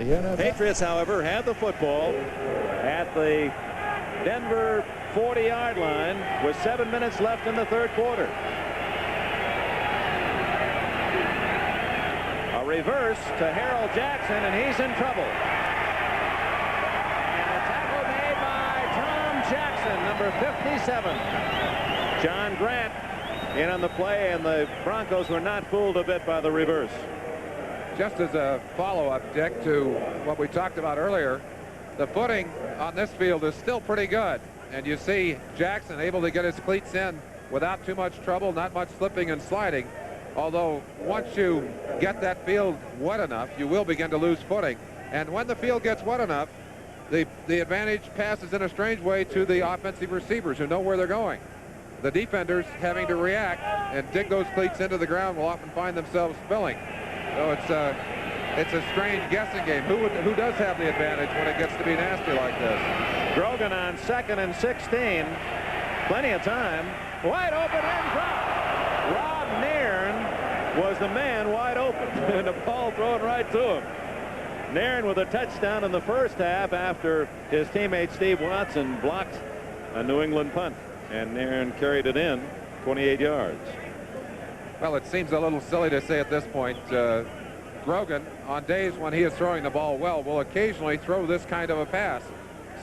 Patriots, however, had the football at the Denver 40-yard line with 7 minutes left in the third quarter. A reverse to Harold Jackson, and he's in trouble. And a tackle made by Tom Jackson, number 57. John Grant in on the play, and the Broncos were not fooled a bit by the reverse. Just as a follow-up, Dick, to what we talked about earlier, the footing on this field is still pretty good. And you see Jackson able to get his cleats in without too much trouble, not much slipping and sliding. Although once you get that field wet enough, you will begin to lose footing. And when the field gets wet enough, the advantage passes in a strange way to the offensive receivers who know where they're going. The defenders having to react and dig those cleats into the ground will often find themselves spilling. So it's a strange guessing game. Who does have the advantage when it gets to be nasty like this? Grogan on 2nd and 16. Plenty of time. Wide open and drop. Rob Nairn was the man wide open. And the ball thrown right to him. Nairn with a touchdown in the first half after his teammate Steve Watson blocked a New England punt. And Nairn carried it in 28 yards. Well, it seems a little silly to say at this point, Grogan, on days when he is throwing the ball well, will occasionally throw this kind of a pass,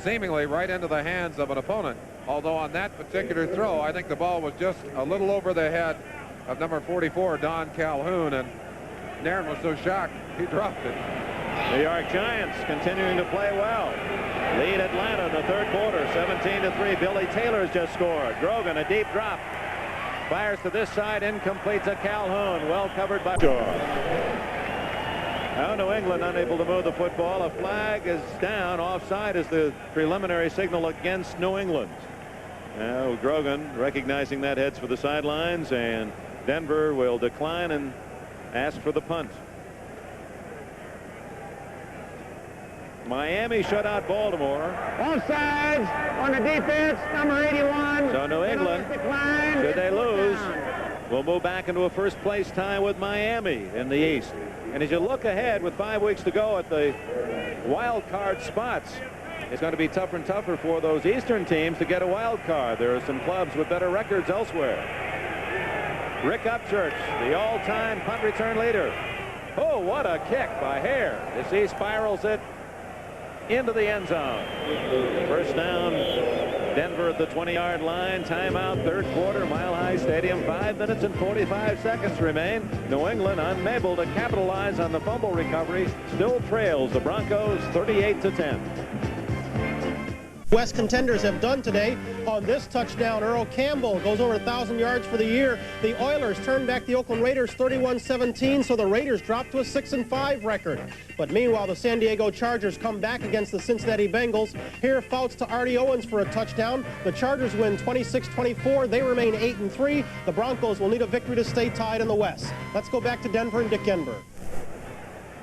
seemingly right into the hands of an opponent. Although on that particular throw, I think the ball was just a little over the head of number 44, Don Calhoun, and Nairn was so shocked, he dropped it. New York Giants continuing to play well. Lead Atlanta in the third quarter, 17-3. Billy Taylor's just scored. Grogan, a deep drop. Fires to this side, incomplete to Calhoun. Well covered by Shaw. Now New England unable to move the football. A flag is down. Offside is the preliminary signal against New England. Now Grogan, recognizing that, heads for the sidelines, and Denver will decline and ask for the punt. Miami shut out Baltimore. Offsides on the defense, number 81. So New England, should they lose, will move back into a first-place tie with Miami in the East. And as you look ahead with 5 weeks to go at the wild card spots, it's going to be tougher and tougher for those Eastern teams to get a wild card. There are some clubs with better records elsewhere. Rick Upchurch, the all-time punt return leader. Oh, what a kick by Hare as he spirals it into the end zone. First down, Denver at the 20-yard line. Timeout, third quarter, Mile High Stadium. 5 minutes and 45 seconds remain. New England unable to capitalize on the fumble recovery. Still trails the Broncos 38-10. West contenders have done today. On this touchdown, Earl Campbell goes over 1,000 yards for the year. The Oilers turn back the Oakland Raiders 31-17, so the Raiders drop to a 6-5 record. But meanwhile, the San Diego Chargers come back against the Cincinnati Bengals. Here, Fouts to Artie Owens for a touchdown. The Chargers win 26-24. They remain 8-3. The Broncos will need a victory to stay tied in the West. Let's go back to Denver and Dick Enberg.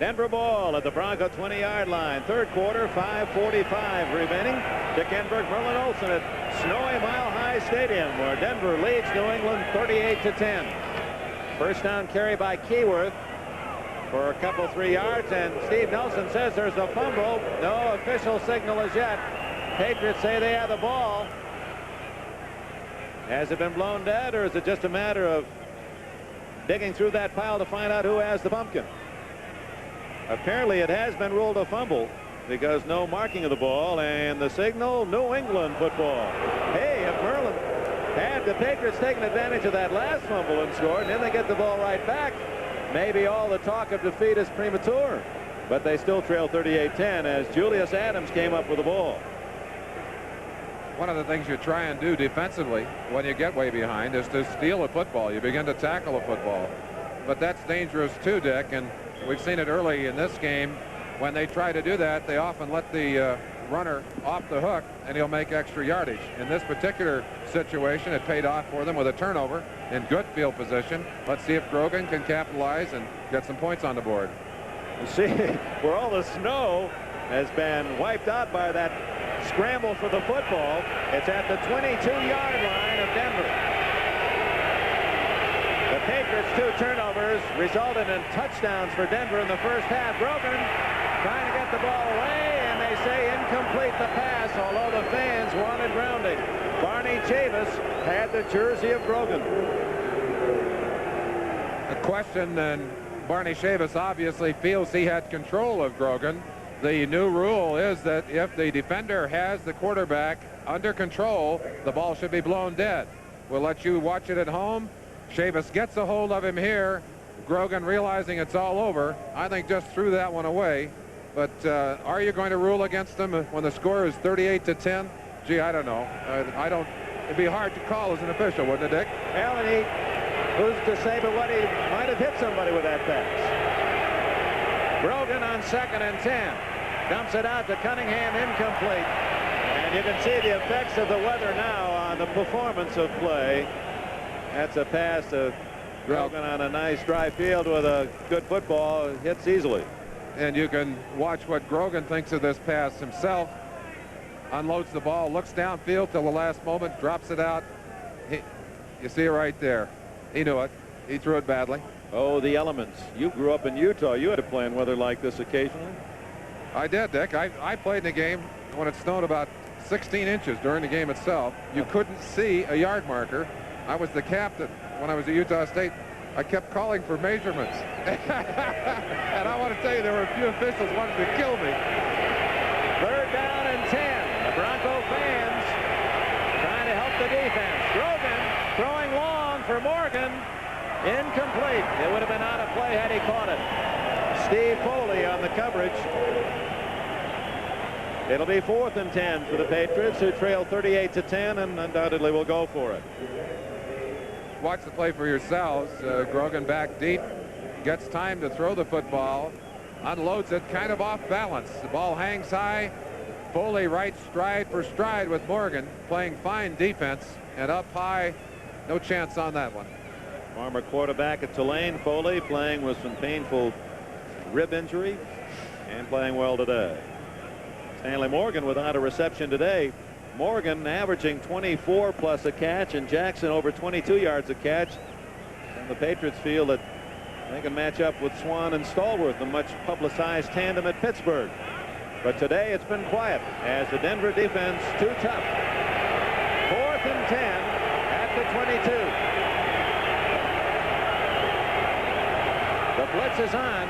Denver ball at the Bronco 20-yard line. Third quarter, 5:45 remaining. Dick Enberg, Merlin Olsen at snowy Mile High Stadium, where Denver leads New England 38-10. First down carry by Keyworth for a couple 3 yards, and Steve Nelson says there's a fumble. No official signal as yet. Patriots say they have the ball. Has it been blown dead, or is it just a matter of digging through that pile to find out who has the pumpkin? Apparently it has been ruled a fumble because no marking of the ball, and the signal, New England football. Hey, if Merlin had the Patriots taken advantage of that last fumble and scored, and then they get the ball right back, maybe all the talk of defeat is premature. But they still trail 38-10 as Julius Adams came up with the ball. One of the things you try and do defensively when you get way behind is to steal a football. You begin to tackle a football. But that's dangerous too, Dick, and we've seen it early in this game. When they try to do that, they often let the runner off the hook, and he'll make extra yardage. In this particular situation, it paid off for them with a turnover in good field position. Let's see if Grogan can capitalize and get some points on the board. You see where all the snow has been wiped out by that scramble for the football. It's at the 22-yard line of Denver. The Patriots' 2 turnovers resulted in touchdowns for Denver in the first half. Grogan trying to get the ball away, and they say incomplete the pass, although the fans wanted grounding. Barney Chavis had the jersey of Grogan. A question, and Barney Chavis obviously feels he had control of Grogan. The new rule is that if the defender has the quarterback under control, the ball should be blown dead. We'll let you watch it at home. Chavis gets a hold of him here. Grogan, realizing it's all over, I think just threw that one away. But are you going to rule against him when the score is 38-10? Gee, I don't know. I don't. It'd be hard to call as an official, wouldn't it, Dick? Well, and who's to say but what he might have hit somebody with that pass. Grogan on 2nd and 10. Dumps it out to Cunningham, incomplete. And you can see the effects of the weather now on the performance of play. That's a pass to Grogan on a nice dry field with a good football. It hits easily. And you can watch what Grogan thinks of this pass himself. Unloads the ball, looks downfield till the last moment, drops it out. You see it right there. He knew it. He threw it badly. Oh, the elements. You grew up in Utah. You had to play in weather like this occasionally. I did, Dick. I played in the game when it snowed about 16 inches during the game itself. You couldn't see a yard marker. I was the captain when I was at Utah State. I kept calling for measurements. And I want to tell you, there were a few officials who wanted to kill me. 3rd down and 10. The Bronco fans trying to help the defense. Grogan throwing long for Morgan. Incomplete. It would have been out of play had he caught it. Steve Foley on the coverage. It'll be 4th and 10 for the Patriots, who trail 38-10 and undoubtedly will go for it. Watch the play for yourselves. Grogan back deep, gets time to throw the football, unloads it kind of off balance. The ball hangs high. Foley right stride for stride with Morgan, playing fine defense, and up high. No chance on that one. Former quarterback at Tulane, Foley, playing with some painful rib injury and playing well today. Stanley Morgan without a reception today. Morgan averaging 24 plus a catch, and Jackson over 22 yards a catch. And the Patriots feel that they can match up with Swan and Stallworth, the much publicized tandem at Pittsburgh. But today it's been quiet as the Denver defense too tough. 4th and 10 at the 22. The blitz is on.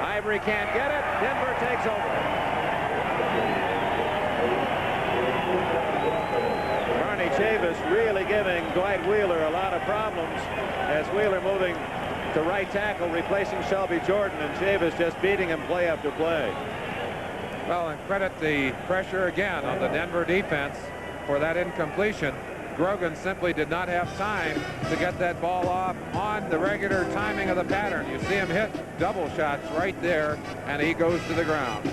Ivory can't get it. Denver takes over. Barney Chavis really giving Dwight Wheeler a lot of problems as Wheeler moving to right tackle, replacing Shelby Jordan, and Chavis just beating him play after play. Well, and credit the pressure again on the Denver defense for that incompletion. Grogan simply did not have time to get that ball off on the regular timing of the pattern. You see him hit double shots right there, and he goes to the ground.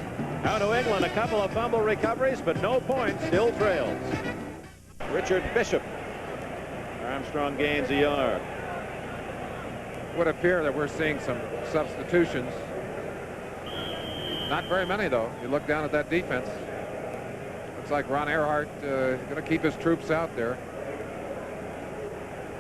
Now New England, a couple of fumble recoveries, but no points, still trails. Richard Bishop. Armstrong gains a yard. Would appear that we're seeing some substitutions. Not very many, though. You look down at that defense. Looks like Ron Earhart going to keep his troops out there.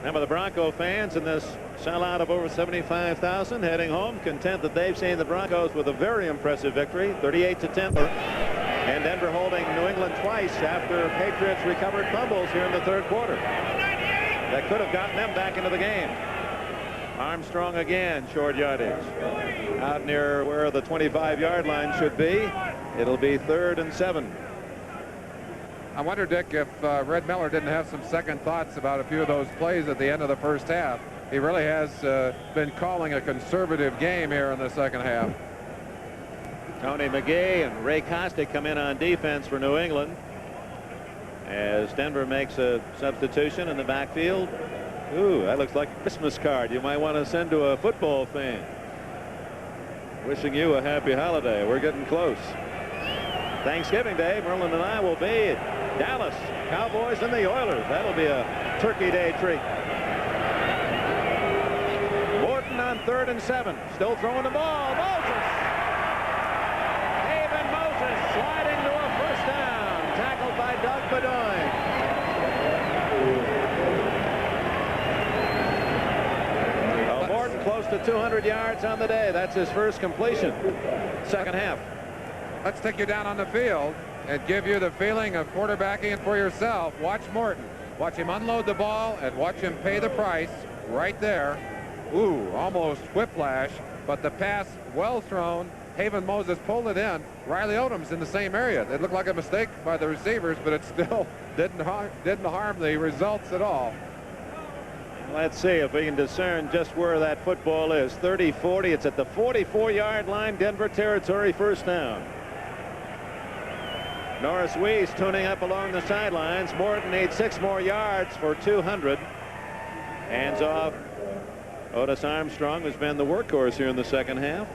Some of the Bronco fans in this sellout of over 75,000 heading home, content that they've seen the Broncos with a very impressive victory, 38-10. And Denver holding New England twice after Patriots recovered fumbles here in the 3rd quarter. That could have gotten them back into the game. Armstrong again, short yardage. Out near where the 25-yard line should be. It'll be 3rd and 7. I wonder, Dick, if Red Miller didn't have some second thoughts about a few of those plays at the end of the first half. He really has been calling a conservative game here in the second half. Tony McGee and Ray Kostick come in on defense for New England as Denver makes a substitution in the backfield. Ooh, that looks like a Christmas card you might want to send to a football fan. Wishing you a happy holiday. We're getting close. Thanksgiving Day, Merlin and I will be at Dallas. Cowboys and the Oilers. That'll be a Turkey Day treat. Morton on 3rd and 7. Still throwing the ball. Moses. David Moses sliding to a first down. Tackled by Doug Bedoin. Morton close to 200 yards on the day. That's his first completion. Second half. Let's take you down on the field and give you the feeling of quarterbacking it for yourself. Watch Morton. Watch him unload the ball and watch him pay the price right there. Ooh, almost whiplash, but the pass well thrown. Haven Moses pulled it in. Riley Odom's in the same area. It looked like a mistake by the receivers, but it still didn't harm the results at all. Let's see if we can discern just where that football is. 30-40. It's at the 44-yard line. Denver territory, first down. Norris Weiss tuning up along the sidelines. Morton needs 6 more yards for 200. Hands off. Otis Armstrong has been the workhorse here in the second half.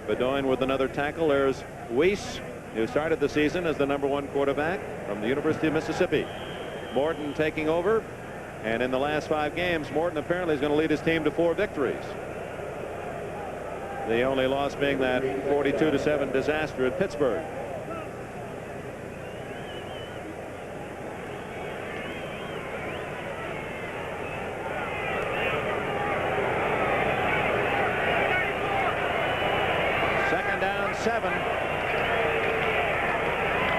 Bedoin with another tackle. There's Weiss, who started the season as the #1 quarterback from the University of Mississippi. Morton taking over. And in the last 5 games, Morton apparently is going to lead his team to 4 victories. The only loss being that 42-7 disaster at Pittsburgh. Second down, 7.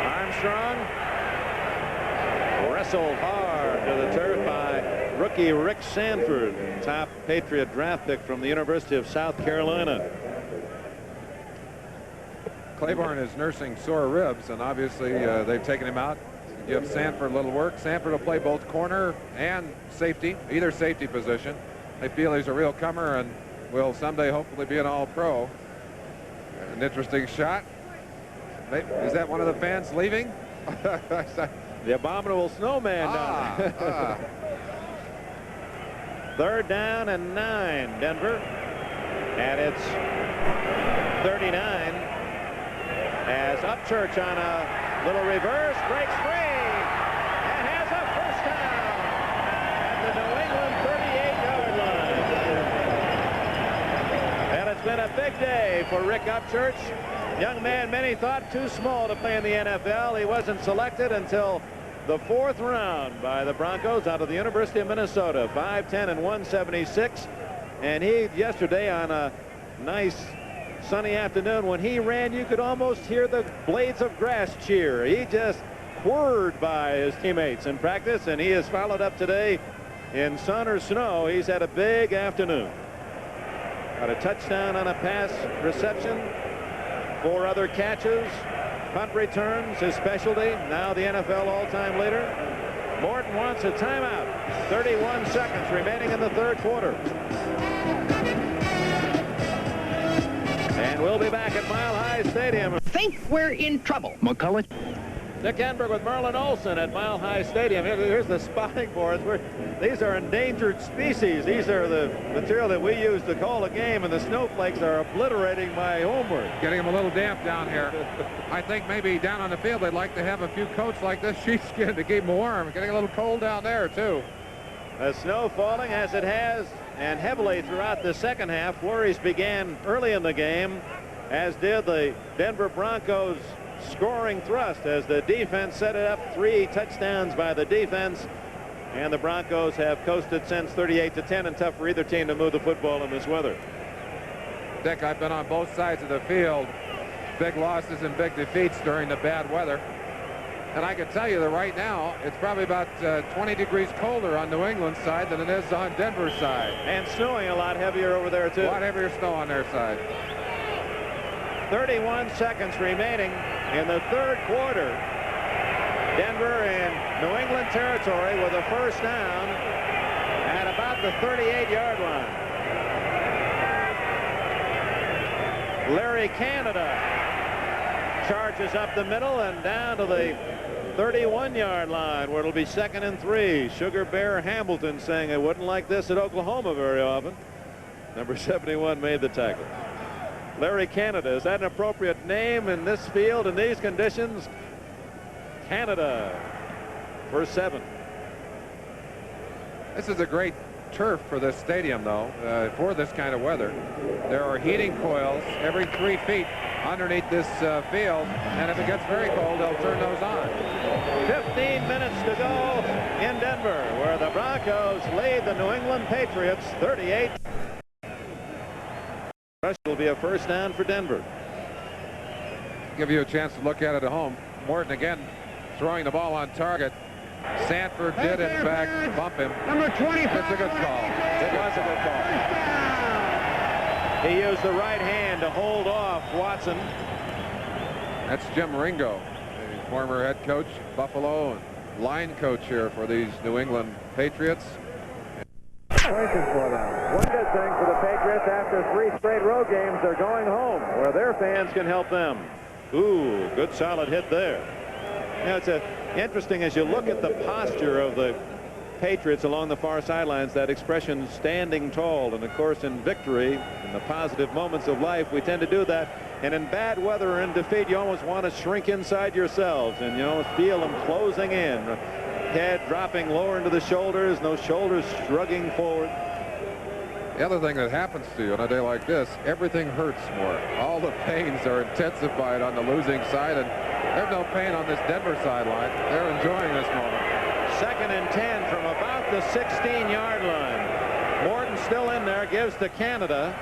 Armstrong wrestled hard to the turf by rookie Rick Sanford, top Patriot draft pick from the University of South Carolina. Claiborne is nursing sore ribs, and obviously they've taken him out to give Sanford a little work. Sanford will play both corner and safety, either safety position. They feel he's a real comer and will someday hopefully be an all-pro. An interesting shot. Is that one of the fans leaving? The abominable snowman down there. Third down and 9, Denver. And it's 39 as Upchurch on a little reverse breaks free and has a first down at the New England 38-yard line. And it's been a big day for Rick Upchurch. Young man many thought too small to play in the NFL. He wasn't selected until the 4th round by the Broncos out of the University of Minnesota. 5'10" and 176. And he yesterday on a nice sunny afternoon, when he ran, you could almost hear the blades of grass cheer. He just whirred by his teammates in practice, and he has followed up today in sun or snow. He's had a big afternoon. Got a touchdown on a pass reception. 4 other catches. Punt returns, his specialty. Now the NFL all-time leader. Morton wants a timeout. 31 seconds remaining in the 3rd quarter. And we'll be back at Mile High Stadium. Think we're in trouble, McCullough. Dick Enberg with Merlin Olsen at Mile High Stadium. Here's the spotting boards. These are endangered species. These are the material that we use to call a game, and the snowflakes are obliterating my homework. Getting them a little damp down here. I think maybe down on the field they'd like to have a few coats like this sheepskin to keep them warm. Getting a little cold down there, too. The snow falling as it has, and heavily throughout the second half. Flurries began early in the game, as did the Denver Broncos scoring thrust as the defense set it up. 3 touchdowns by the defense, and the Broncos have coasted since 38-10, and tough for either team to move the football in this weather. Dick, I've been on both sides of the field. Big losses and big defeats during the bad weather. And I can tell you that right now, it's probably about 20 degrees colder on New England's side than it is on Denver's side. And snowing a lot heavier over there, too. A lot heavier snow on their side. 31 seconds remaining in the 3rd quarter. Denver in New England territory with a first down at about the 38-yard line. Larry Canada charges up the middle and down to the 31-yard line, where it'll be 2nd and 3. Sugar Bear Hamilton saying it wouldn't like this at Oklahoma very often. Number 71 made the tackle. Larry Canada, is that an appropriate name in this field in these conditions? Canada, first 7. This is a great turf for this stadium, though, for this kind of weather. There are heating coils every 3 feet underneath this field, and if it gets very cold, they'll turn those on. 15 minutes to go in Denver, where the Broncos lead the New England Patriots 38. be a first down for Denver. Give you a chance to look at it at home. Morton again throwing the ball on target. Sanford did in fact bump him. Number 25. It's a good call. It was a good call. He used the right hand to hold off Watson. That's Jim Ringo, the former head coach, Buffalo, and line coach here for these New England Patriots. For them. One good thing for the Patriots, after 3 straight road games, they're going home where their fans can help them. Ooh, good solid hit there. Now it's interesting as you look at the posture of the Patriots along the far sidelines, that expression standing tall. And of course in victory, in the positive moments of life, we tend to do that. And in bad weather or in defeat, you almost want to shrink inside yourselves and you almost feel them closing in. Head dropping lower into the shoulders, no shoulders shrugging forward. The other thing that happens to you on a day like this, everything hurts more. All the pains are intensified on the losing side, and there's no pain on this Denver sideline. They're enjoying this moment. 2nd and 10 from about the 16-yard line. Morton still in there, gives to Canada.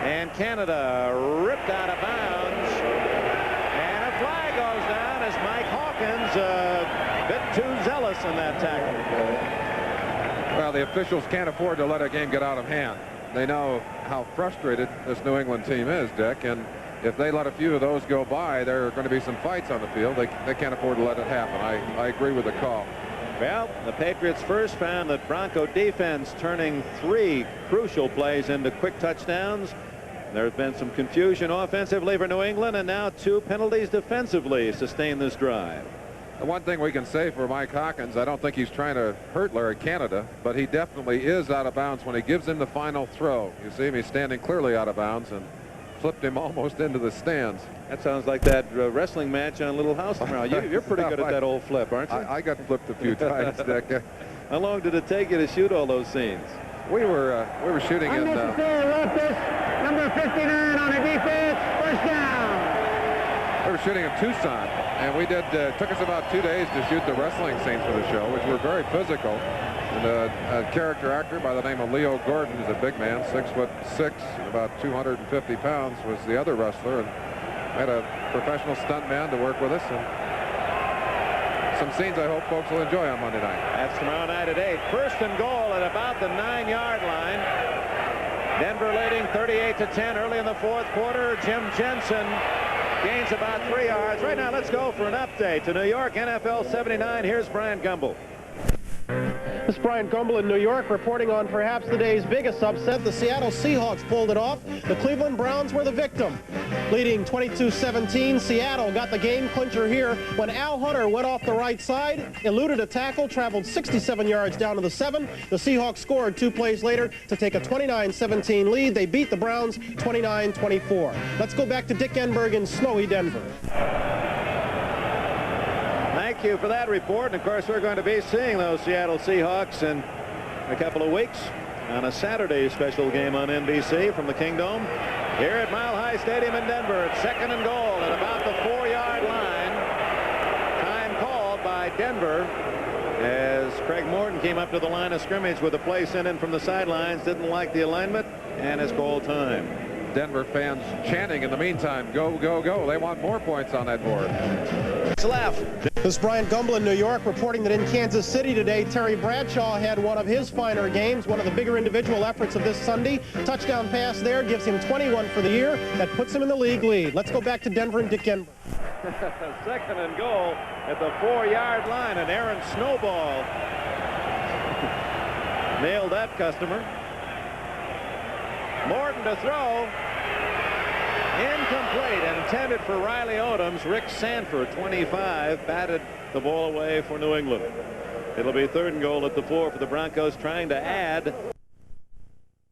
And Canada ripped out of bounds. And a flag goes down as Mike Hawkins a bit too zealous in that tackle. Well, the officials can't afford to let a game get out of hand. They know how frustrated this New England team is, Dick, and if they let a few of those go by, there are going to be some fights on the field. They can't afford to let it happen. I agree with the call. Well, the Patriots first found that Bronco defense turning 3 crucial plays into quick touchdowns. There's been some confusion offensively for New England, and now 2 penalties defensively sustain this drive. The one thing we can say for Mike Hawkins, I don't think he's trying to hurt Larry Canada, but he definitely is out of bounds when he gives him the final throw. You see him, he's standing clearly out of bounds and flipped him almost into the stands. That sounds like that wrestling match on Little House tomorrow. You're pretty good at that old flip, aren't you? I got flipped a few times, Dick. How long did it take you to shoot all those scenes? We were shooting in. Unnecessary leftist, number 59 on the defense, first down. We were shooting in Tucson, and we took us about 2 days to shoot the wrestling scenes for the show, which were very physical. And a character actor by the name of Leo Gordon, who's a big man, 6'6", about 250 pounds, was the other wrestler, and had a professional stuntman to work with us. And some scenes I hope folks will enjoy on Monday night. That's tomorrow night at 8. First and goal at about the 9-yard line. Denver leading 38-10 early in the 4th quarter. Jim Jensen gains about 3 yards. Right now, let's go for an update to New York NFL 79. Here's Brian Gumble. This is Brian Gumble in New York reporting on perhaps the day's biggest upset. The Seattle Seahawks pulled it off. The Cleveland Browns were the victim. Leading 22-17, Seattle got the game clincher here when Al Hunter went off the right side, eluded a tackle, traveled 67 yards down to the 7. The Seahawks scored 2 plays later to take a 29-17 lead. They beat the Browns 29-24. Let's go back to Dick Enberg in snowy Denver. Thank you for that report. And of course, we're going to be seeing those Seattle Seahawks in a couple of weeks on a Saturday special game on NBC from the Kingdome here at Mile High Stadium in Denver. It's 2nd and goal at about the 4-yard line. Time called by Denver as Craig Morton came up to the line of scrimmage with a play sent in from the sidelines. Didn't like the alignment, and it's goal time. Denver fans chanting in the meantime, go, go, go. They want more points on that board. It's left. This is Brian Gumble in New York reporting that in Kansas City today, Terry Bradshaw had one of his finer games, one of the bigger individual efforts of this Sunday. Touchdown pass there gives him 21 for the year. That puts him in the league lead. Let's go back to Denver and Dick Enberg. 2nd and goal at the 4-yard line, and Aaron Snowball nailed that customer. Morton to throw. Incomplete, intended for Riley Odoms. Rick Sanford, 25, batted the ball away for New England. It'll be 3rd and goal at the 4 for the Broncos, trying to add